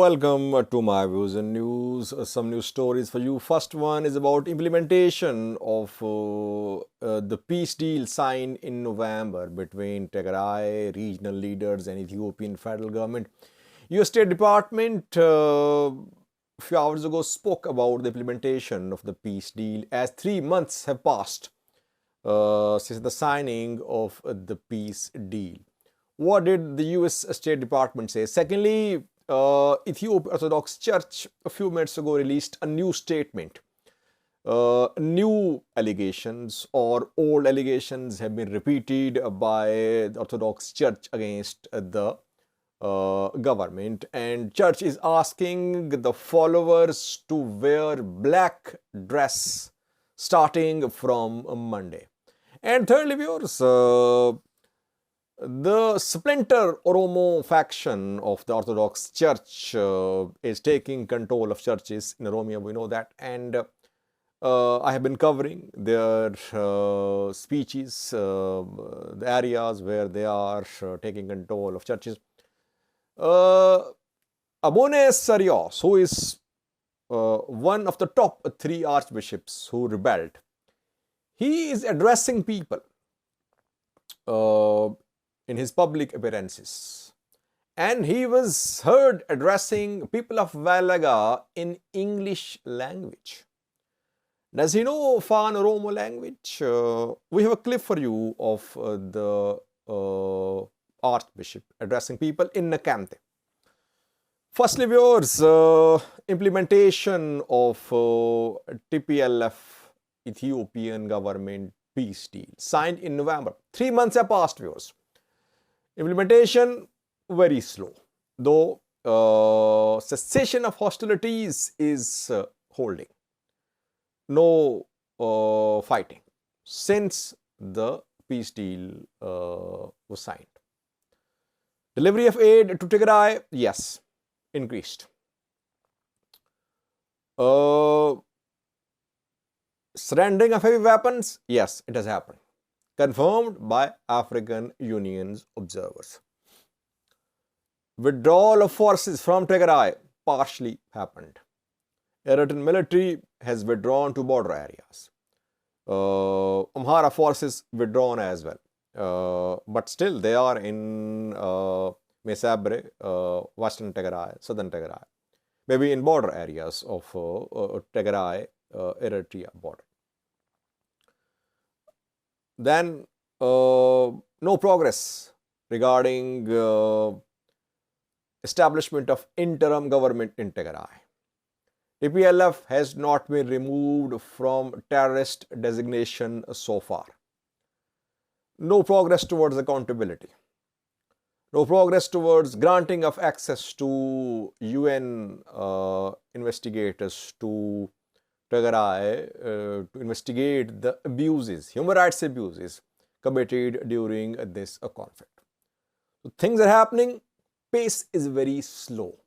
Welcome to my views and news. Some news stories for you. First one is about implementation of the peace deal signed in November between Tigray regional leaders and Ethiopian federal government. U.S. State Department a few hours ago spoke about the implementation of the peace deal as 3 months have passed since the signing of the peace deal. What did the U.S. State Department say? Secondly, Ethiopian Orthodox Church a few minutes ago released a new statement. New allegations or old allegations have been repeated by the Orthodox Church against the government, and Church is asking the followers to wear black dress starting from Monday. And thirdly, viewers, the splinter Oromo faction of the Orthodox Church is taking control of churches in Oromia, we know that, and I have been covering their speeches, the areas where they are taking control of churches. Abune Sarios, who is one of the top 3 archbishops who rebelled, he is addressing people in his public appearances, and he was heard addressing people of Valaga in English language. Does he know Fan Oromo language? We have a clip for you of the Archbishop addressing people in Nakante. Firstly, viewers, implementation of TPLF Ethiopian government peace deal signed in November. 3 months have passed, viewers. Implementation very slow, though cessation of hostilities is holding. No fighting since the peace deal was signed. Delivery of aid to Tigray, yes, increased. Surrendering of heavy weapons, yes, it has happened. Confirmed by African Union's observers. Withdrawal of forces from Tigray partially happened. Eritrean military has withdrawn to border areas. Amhara forces withdrawn as well. But still they are in Mesabre, Western Tigray, Southern Tigray. Maybe in border areas of Tigray, Eritrea border. Then no progress regarding establishment of interim government in Tigray. TPLF has not been removed from terrorist designation so far. No progress towards accountability. No progress towards granting of access to UN investigators to Tigray to investigate the abuses, human rights abuses committed during this conflict. So things are happening, pace is very slow,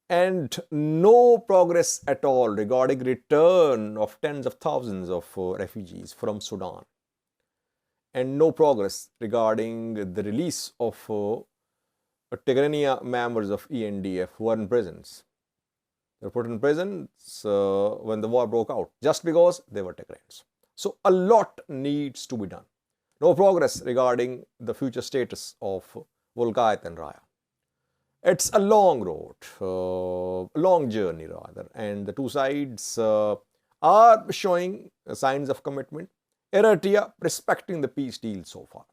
and no progress at all regarding return of tens of thousands of refugees from Sudan, and no progress regarding the release of Tigrania members of ENDF who are in prisons. They were put in prisons when the war broke out just because they were Tigrayans. So a lot needs to be done. No progress regarding the future status of Volgayat and Raya. It's a long road, long journey rather, and the two sides are showing signs of commitment. Eritrea respecting the peace deal so far.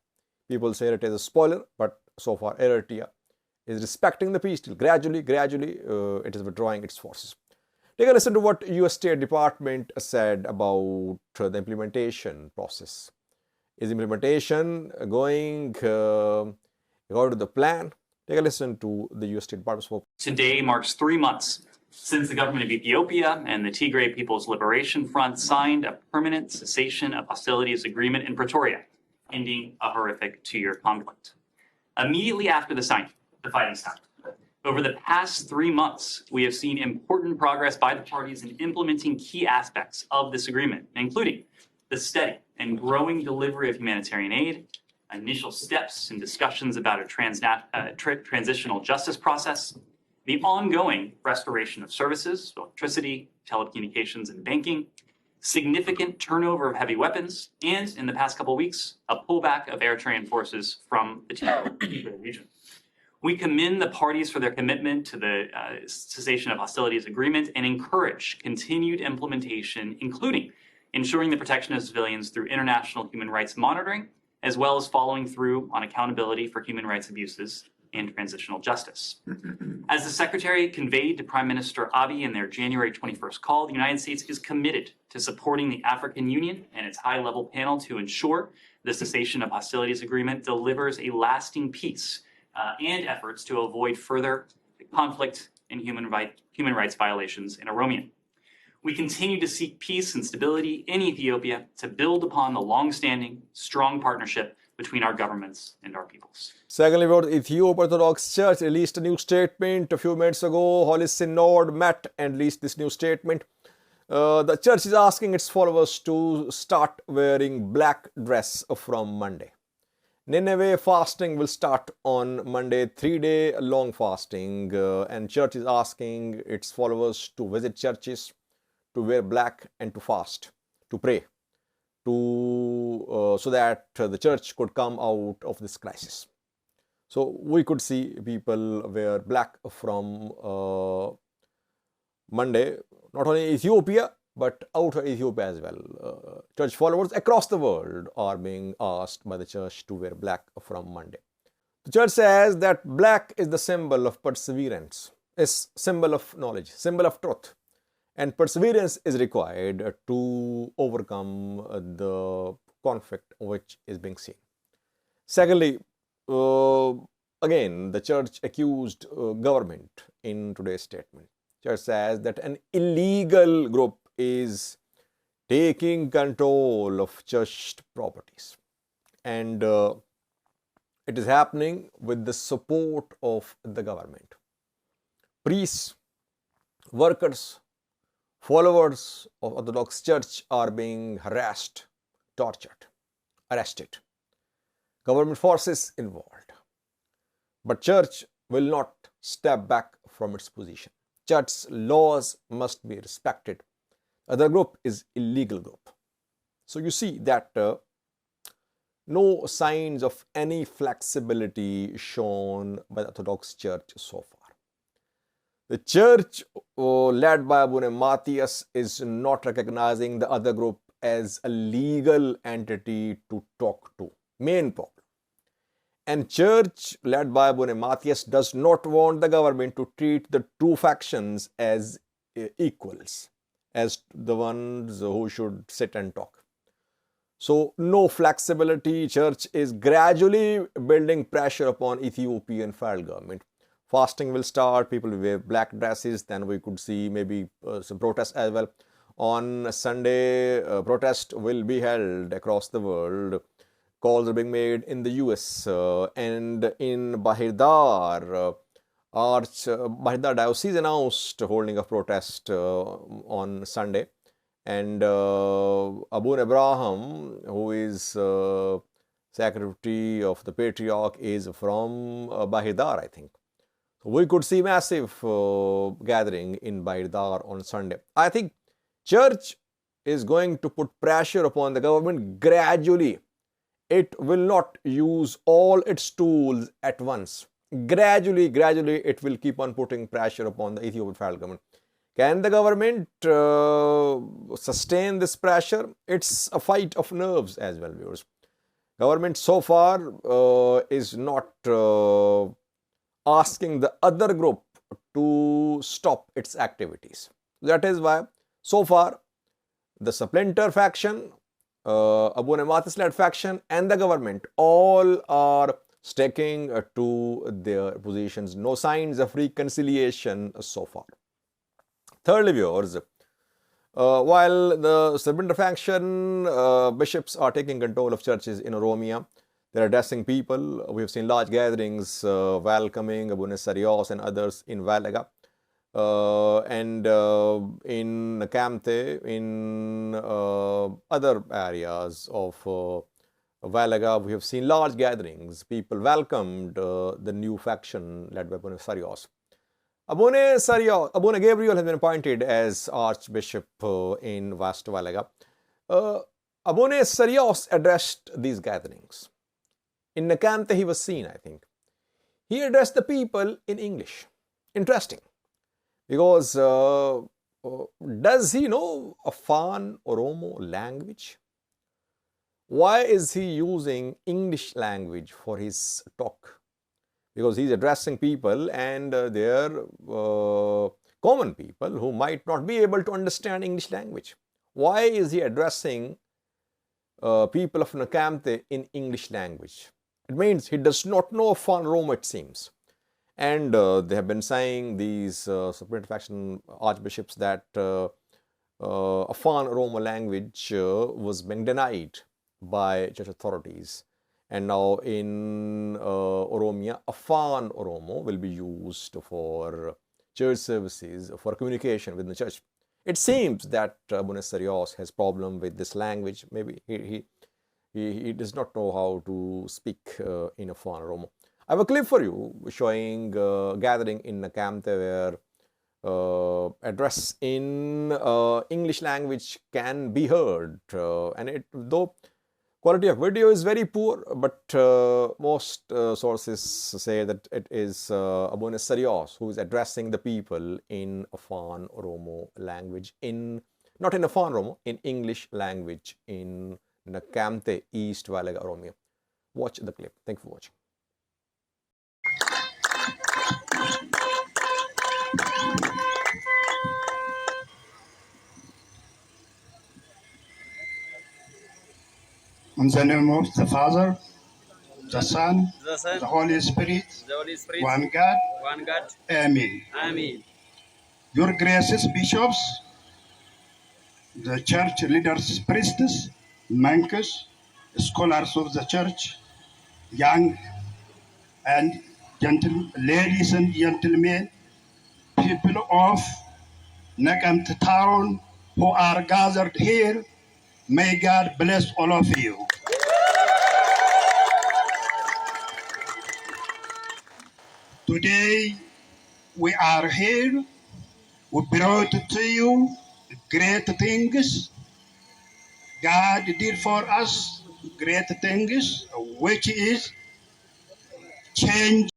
People say it is a spoiler, but so far Eritrea is respecting the peace deal. Gradually, it is withdrawing its forces. Take a listen to what U.S. State Department said about the implementation process. Is implementation going according to the plan? Take a listen to the U.S. State Department spokesman. Today marks 3 months since the government of Ethiopia and the Tigray People's Liberation Front signed a permanent cessation of hostilities agreement in Pretoria, ending a horrific 2-year conflict. Immediately after the signing, the fighting stopped. Over the past 3 months, we have seen important progress by the parties in implementing key aspects of this agreement, including the steady and growing delivery of humanitarian aid, initial steps in discussions about a transitional justice process, the ongoing restoration of services, electricity, telecommunications, and banking, significant turnover of heavy weapons, and in the past couple of weeks, a pullback of Eritrean forces from the Tigray region. We commend the parties for their commitment to the cessation of hostilities agreement and encourage continued implementation, including ensuring the protection of civilians through international human rights monitoring, as well as following through on accountability for human rights abuses and transitional justice. As the Secretary conveyed to Prime Minister Abiy in their January 21st call, the United States is committed to supporting the African Union and its high-level panel to ensure the cessation of hostilities agreement delivers a lasting peace and efforts to avoid further conflict and human rights violations in Oromia. We continue to seek peace and stability in Ethiopia to build upon the long-standing, strong partnership between our governments and our peoples. Secondly, the Ethiopian Orthodox Church released a new statement a few minutes ago. Holy Synod met and released this new statement. The church is asking its followers to start wearing black dress from Monday. Nineveh fasting will start on Monday, 3-day long fasting, and church is asking its followers to visit churches, to wear black and to fast, to pray, so that the church could come out of this crisis. So we could see people wear black from Monday, not only Ethiopia, but outside Ethiopia as well. Church followers across the world are being asked by the church to wear black from Monday. The church says that black is the symbol of perseverance, is symbol of knowledge, symbol of truth. And perseverance is required to overcome the conflict which is being seen. Secondly, again, the church accused government in today's statement. Church says that an illegal group is taking control of church properties, and it is happening with the support of the government. Priests, workers, followers of Orthodox Church are being harassed, tortured, arrested. Government forces involved. But church will not step back from its position. Church's laws must be respected. Other group is illegal group. So you see that no signs of any flexibility shown by the Orthodox Church so far. The church led by Abune Sarios is not recognizing the other group as a legal entity to talk to. Main problem. And church led by Abune Sarios does not want the government to treat the two factions as equals, as the ones who should sit and talk. So no flexibility. Church is gradually building pressure upon Ethiopian federal government. Fasting will start, people will wear black dresses, then we could see maybe some protests as well. On Sunday, protest will be held across the world. Calls are being made in the US and in Bahirdar. Bahirdar Diocese announced holding a protest on Sunday. And Abune Abraham, who is secretary of the Patriarch, is from Bahirdar, I think. We could see massive gathering in Bahirdar on Sunday. I think church is going to put pressure upon the government gradually. It will not use all its tools at once. Gradually, it will keep on putting pressure upon the Ethiopian federal government. Can the government sustain this pressure? It's a fight of nerves as well, viewers. Government so far is not asking the other group to stop its activities. That is why so far the splinter faction, Abune Sarios-led faction and the government all are sticking to their positions. No signs of reconciliation so far. Thirdly, viewers, while the splinter faction bishops are taking control of churches in Oromia, they're addressing people. We have seen large gatherings welcoming Abune Sarios and others in Valaga. And in Kamte, in other areas of Valaga, we have seen large gatherings. People welcomed the new faction led by Abune Sarios. Abune Sarios, Abune Gabriel has been appointed as Archbishop in Vastavalaga. Abune Sarios addressed these gatherings. In Nakante, he was seen, I think. He addressed the people in English. Interesting. Because does he know Afan Oromo language? Why is he using English language for his talk? Because he's addressing people and they're common people who might not be able to understand English language. Why is he addressing people of Nakamte in English language? It means he does not know Afan Oromo, it seems. And they have been saying, these Supreme Faction archbishops, that Afan Oromo language was being denied by church authorities. And now in Oromia, Afan Oromo will be used for church services, for communication within the church. It seems that Abune Sarios has problem with this language. Maybe he does not know how to speak in Afan Oromo. I have a clip for you showing gathering in Nakamte where address in English language can be heard. And though quality of video is very poor, but most sources say that it is Abune Sarios who is addressing the people in Afan Oromo language, not in Afan Oromo, in English language in Nakamte, East Valaga, Oromia. Watch the clip. Thank you for watching. In the name of the Father, the Son, the Holy Spirit, one God, Amen. Amen. Your graces, bishops, the church leaders, priests, monks, scholars of the church, young and gentle ladies and gentlemen, people of Nakamte town who are gathered here, may God bless all of you. Today we are here. We brought to you great things. God did for us great things, which is change